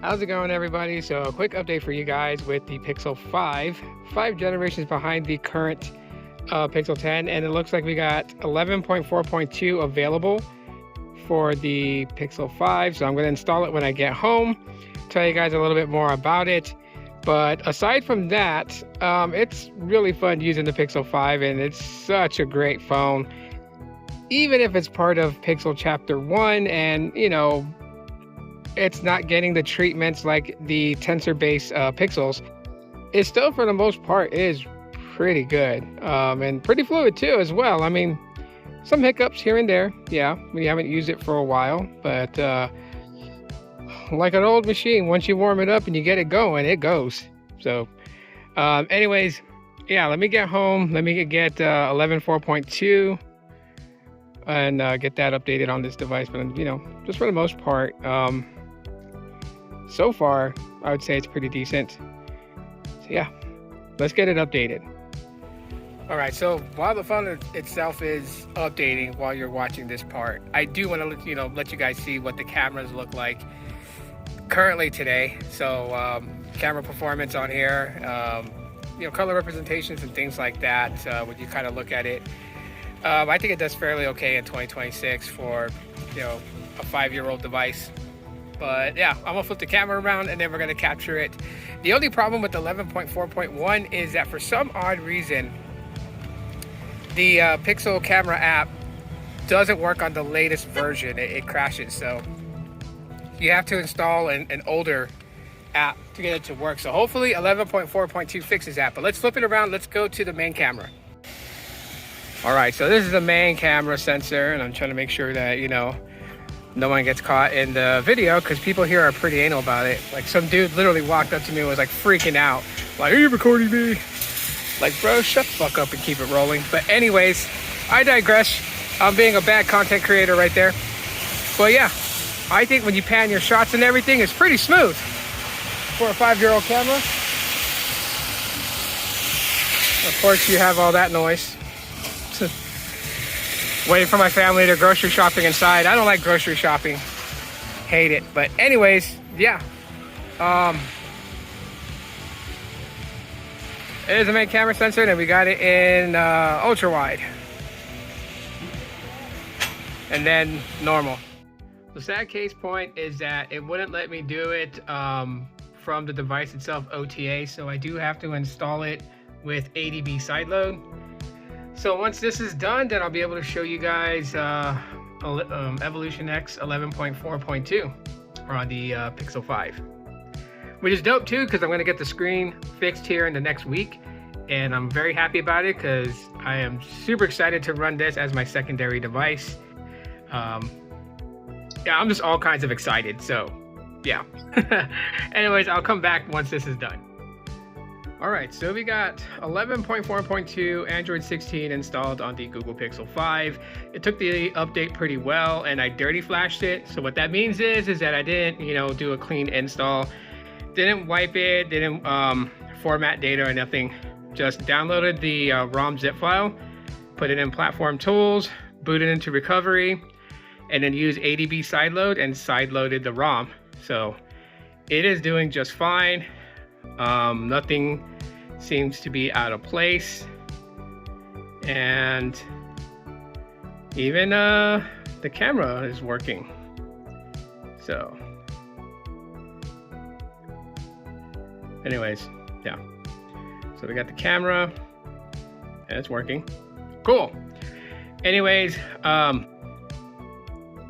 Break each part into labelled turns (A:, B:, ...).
A: How's it going, everybody? So a quick update for you guys with the Pixel 5 generations behind the current Pixel 10, and it looks like we got 11.4.2 available for the Pixel 5. So I'm going to install it when I get home, tell you guys a little bit more about it. But aside from that, it's really fun using the Pixel 5, and it's such a great phone. Even if it's part of Pixel Chapter 1 and, you know, it's not getting the treatments like the tensor-based Pixels, it still, for the most part, is pretty good. And pretty fluid, too, as well. I mean, some hiccups here and there. Yeah, we haven't used it for a while, but like an old machine, once you warm it up and you get it going, it goes. So anyways, yeah, let me get home. Let me get 11.4.2 and get that updated on this device. But, you know, just for the most part, so far, I would say it's pretty decent. So yeah, let's get it updated. All right, so while the phone itself is updating while you're watching this part, I do want to let you guys see what the cameras look like currently today. So camera performance on here, color representations and things like that. When you kind of look at it, I think it does fairly okay in 2026 for a 5-year-old device. But yeah, I'm gonna flip the camera around and then we're gonna capture it. The only problem with 11.4.1 is that for some odd reason, the Pixel camera app doesn't work on the latest version. It crashes, so you have to install an older app to get it to work. So hopefully 11.4.2 fixes that. But let's flip it around. Let's go to the main camera. All right, so this is the main camera sensor, and I'm trying to make sure that no one gets caught in the video, because people here are pretty anal about it. Like, some dude literally walked up to me and was like freaking out, like, "Are you recording me?" Like, bro, shut the fuck up and keep it rolling. But anyways, I digress. I'm being a bad content creator right there. But yeah, I think when you pan your shots and everything, it's pretty smooth for a 5-year-old camera. Of course, you have all that noise. Waiting for my family to grocery shopping inside. I don't like grocery shopping. Hate it. But anyways, yeah. It is a main camera sensor, and we got it in ultra wide. And then normal. The sad case point is that it wouldn't let me do it from the device itself OTA, so I do have to install it with ADB sideload. So once this is done, then I'll be able to show you guys Evolution X 11.4.2 on the Pixel 5. Which is dope too, because I'm going to get the screen fixed here in the next week. And I'm very happy about it, because I am super excited to run this as my secondary device. Yeah, I'm just all kinds of excited, so yeah. Anyways, I'll come back once this is done. Alright, so we got 11.4.2 Android 16 installed on the Google Pixel 5. It took the update pretty well, and I dirty flashed it. So what that means is that I didn't, do a clean install. Didn't wipe it, didn't format data or nothing. Just downloaded the ROM zip file, put it in Platform Tools, booted into recovery, and then used ADB sideload and sideloaded the ROM. So it is doing just fine. Nothing seems to be out of place, and even the camera is working. So anyways, yeah, so we got the camera and it's working. Cool. Anyways,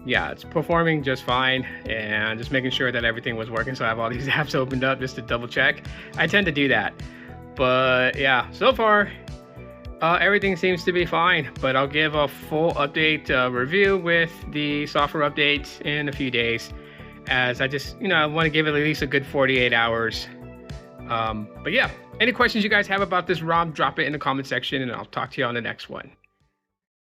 A: yeah, it's performing just fine, and just making sure that everything was working. So I have all these apps opened up just to double check. I tend to do that, but yeah, so far everything seems to be fine. But I'll give a full update review with the software updates in a few days, as I just I want to give it at least a good 48 hours. But yeah, any questions you guys have about this ROM, drop it in the comment section, and I'll talk to you on the next one.